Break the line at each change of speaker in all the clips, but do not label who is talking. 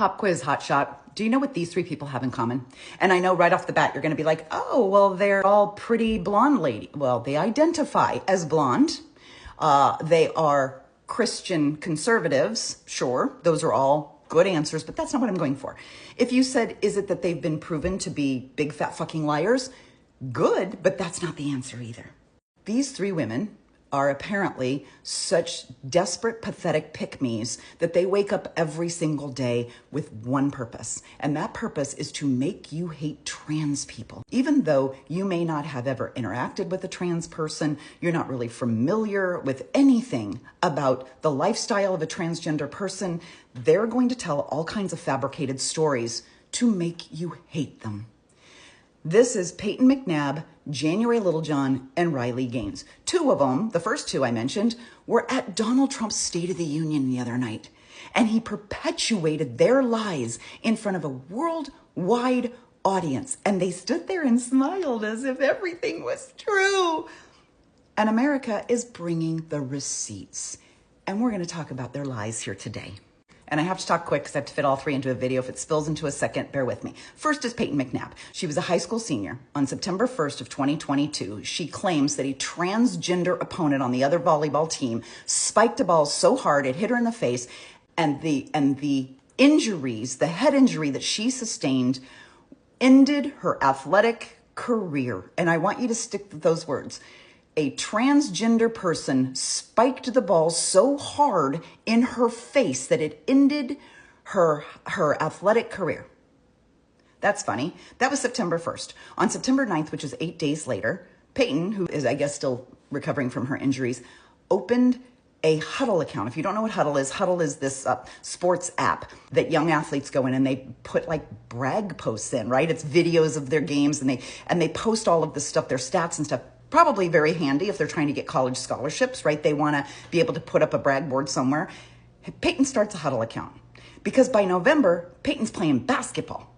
Pop quiz hot shot. Do you know what these three people have in common? And I know right off the bat, you're going to be like, oh, well, they're all pretty blonde lady. Well, they identify as blonde. They are Christian conservatives. Sure, those are all good answers, but that's not what I'm going for. If you said, is it that they've been proven to be big fat fucking liars? Good, but that's not the answer either. These three women are apparently such desperate, pathetic pick-me's that they wake up every single day with one purpose. And that purpose is to make you hate trans people. Even though you may not have ever interacted with a trans person, you're not really familiar with anything about the lifestyle of a transgender person, they're going to tell all kinds of fabricated stories to make you hate them. This is Peyton McNabb, January Littlejohn, and Riley Gaines. Two of them, the first two I mentioned, were at Donald Trump's State of the Union the other night. And he perpetuated their lies in front of a worldwide audience. And they stood there and smiled as if everything was true. And America is bringing the receipts. And we're going to talk about their lies here today. And I have to talk quick because I have to fit all three into a video. If it spills into a second, bear with me. First is Peyton McNabb. She was a high school senior. On September 1st of 2022, she claims that a transgender opponent on the other volleyball team spiked a ball so hard it hit her in the face, and the injuries, the head injury that she sustained, ended her athletic career. And I want you to stick with those words. A transgender person spiked the ball so hard in her face that it ended her athletic career. That's funny. That was September 1st. On September 9th, which is 8 days later, Peyton, who is, I guess, still recovering from her injuries, opened a Huddle account. If you don't know what Huddle is this sports app that young athletes go in and they put like brag posts in, right? It's videos of their games and they post all of this stuff, their stats and stuff. Probably very handy if they're trying to get college scholarships, right? They want to be able to put up a brag board somewhere. Peyton starts a Huddle account because by November, Peyton's playing basketball.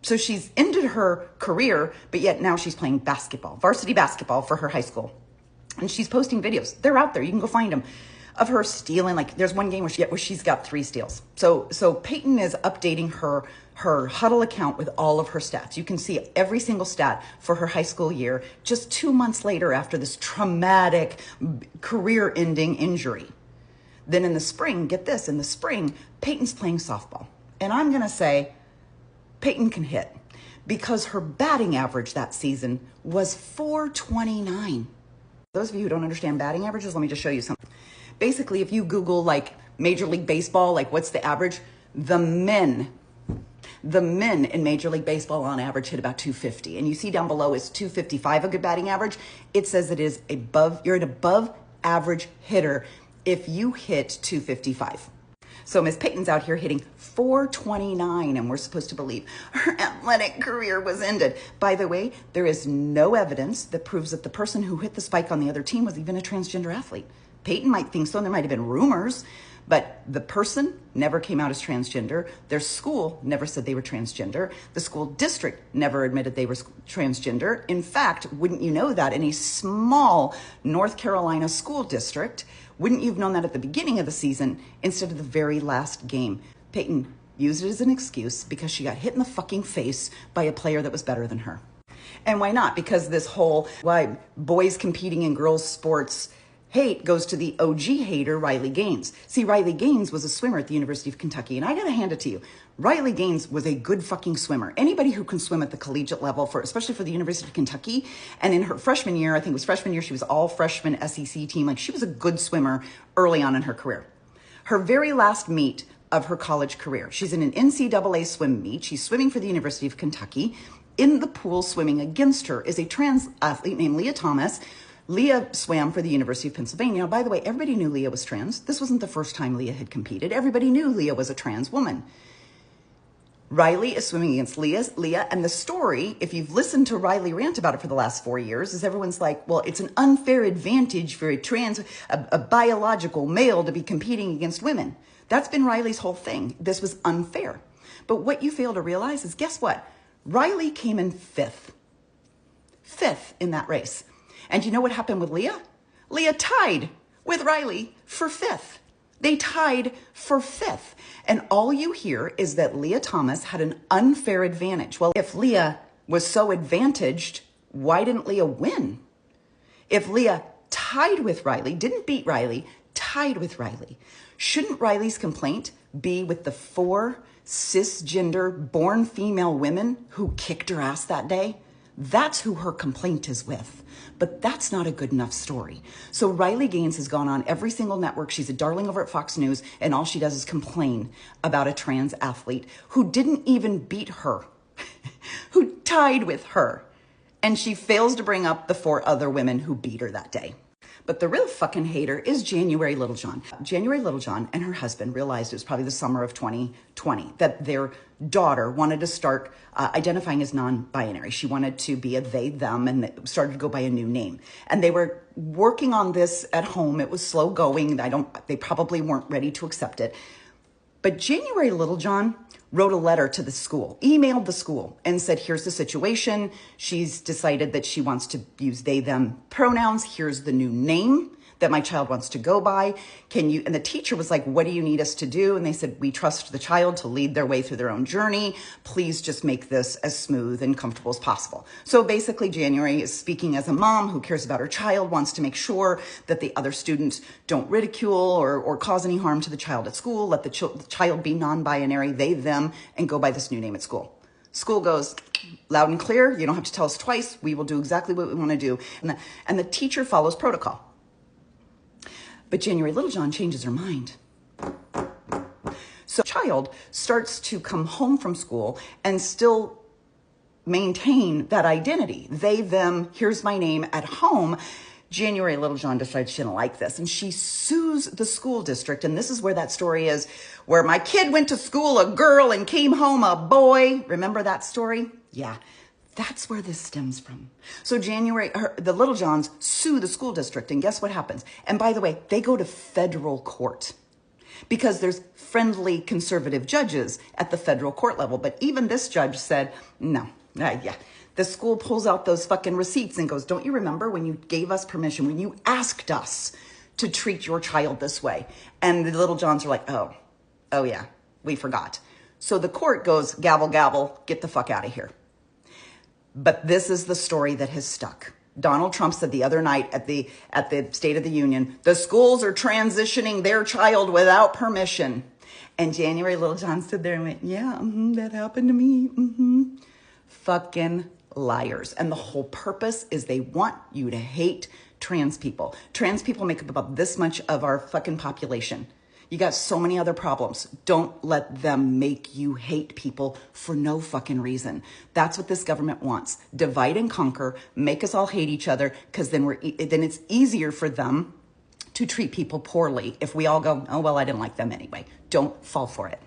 So she's ended her career, but yet now she's playing basketball, varsity basketball for her high school. And she's posting videos. They're out there. You can go find them of her stealing. Like there's one game where she's got 3 steals. So Peyton is updating her Huddle account with all of her stats. You can see every single stat for her high school year just 2 months later after this traumatic career-ending injury. Then in the spring, get this, in the spring, Peyton's playing softball. And I'm going to say Peyton can hit because her batting average that season was .429. Those of you who don't understand batting averages, let me just show you something. Basically, if you Google like Major League Baseball, like what's the average? The men in Major League Baseball on average hit about 250. And you see down below is 255 a good batting average. It says it is you're an above average hitter if you hit 255. So Miss Peyton's out here hitting .429, and we're supposed to believe her athletic career was ended. By the way, there is no evidence that proves that the person who hit the spike on the other team was even a transgender athlete. Peyton might think so, and there might have been rumors, but the person never came out as transgender. Their school never said they were transgender. The school district never admitted they were transgender. In fact, wouldn't you know that in a small North Carolina school district, wouldn't you have known that at the beginning of the season instead of the very last game? Peyton used it as an excuse because she got hit in the fucking face by a player that was better than her. And why not? Because this whole why boys competing in girls' sports hate goes to the OG hater, Riley Gaines. See, Riley Gaines was a swimmer at the University of Kentucky, and I gotta hand it to you. Riley Gaines was a good fucking swimmer. Anybody who can swim at the collegiate level, especially for the University of Kentucky, and in her freshman year, I think it was freshman year, she was all freshman SEC team. Like she was a good swimmer early on in her career. Her very last meet of her college career, she's in an NCAA swim meet. She's swimming for the University of Kentucky. In the pool swimming against her is a trans athlete named Leah Thomas. Leah swam for the University of Pennsylvania. Now, by the way, everybody knew Leah was trans. This wasn't the first time Leah had competed. Everybody knew Leah was a trans woman. Riley is swimming against Leah, and the story, if you've listened to Riley rant about it for the last 4 years, is everyone's like, well, it's an unfair advantage for a biological male to be competing against women. That's been Riley's whole thing. This was unfair. But what you fail to realize is, guess what? Riley came in fifth in that race. And you know what happened with Leah? Leah tied with Riley for 5th. They tied for fifth. And all you hear is that Leah Thomas had an unfair advantage. Well, if Leah was so advantaged, why didn't Leah win? If Leah tied with Riley, didn't beat Riley, tied with Riley, shouldn't Riley's complaint be with the 4 cisgender born female women who kicked her ass that day? That's who her complaint is with. But that's not a good enough story. So Riley Gaines has gone on every single network. She's a darling over at Fox News, and all she does is complain about a trans athlete who didn't even beat her, who tied with her. And she fails to bring up the 4 other women who beat her that day. But the real fucking hater is January Littlejohn. January Littlejohn and her husband realized it was probably the summer of 2020 that their daughter wanted to start identifying as non-binary. She wanted to be a they, them, and started to go by a new name. And they were working on this at home. It was slow going. They probably weren't ready to accept it. But January Littlejohn wrote a letter to the school, emailed the school, and said, here's the situation. She's decided that she wants to use they, them pronouns. Here's the new name that my child wants to go by. And the teacher was like, what do you need us to do? And they said, we trust the child to lead their way through their own journey. Please just make this as smooth and comfortable as possible. So basically, January is speaking as a mom who cares about her child, wants to make sure that the other students don't ridicule or cause any harm to the child at school. Let the child be non-binary, they, them, and go by this new name at school. School goes loud and clear. You don't have to tell us twice. We will do exactly what we want to do. And the teacher follows protocol. But January Littlejohn changes her mind. So the child starts to come home from school and still maintain that identity. They, them, here's my name at home. January Littlejohn decides she didn't like this, and she sues the school district. And this is where that story is, where my kid went to school a girl and came home a boy. Remember that story? Yeah. That's where this stems from. So the Littlejohns sue the school district, and guess what happens? And by the way, they go to federal court because there's friendly conservative judges at the federal court level. But even this judge said, no, yeah. The school pulls out those fucking receipts and goes, don't you remember when you gave us permission, when you asked us to treat your child this way? And the Littlejohns are like, oh yeah, we forgot. So the court goes, gavel, gavel, get the fuck out of here. But this is the story that has stuck. Donald Trump said the other night at the State of the Union, the schools are transitioning their child without permission. And January Littlejohn stood there and went, yeah, that happened to me. Fucking liars. And the whole purpose is they want you to hate trans people. Trans people make up about this much of our fucking population. You got so many other problems. Don't let them make you hate people for no fucking reason. That's what this government wants. Divide and conquer, make us all hate each other, because then it's easier for them to treat people poorly if we all go, oh, well, I didn't like them anyway. Don't fall for it.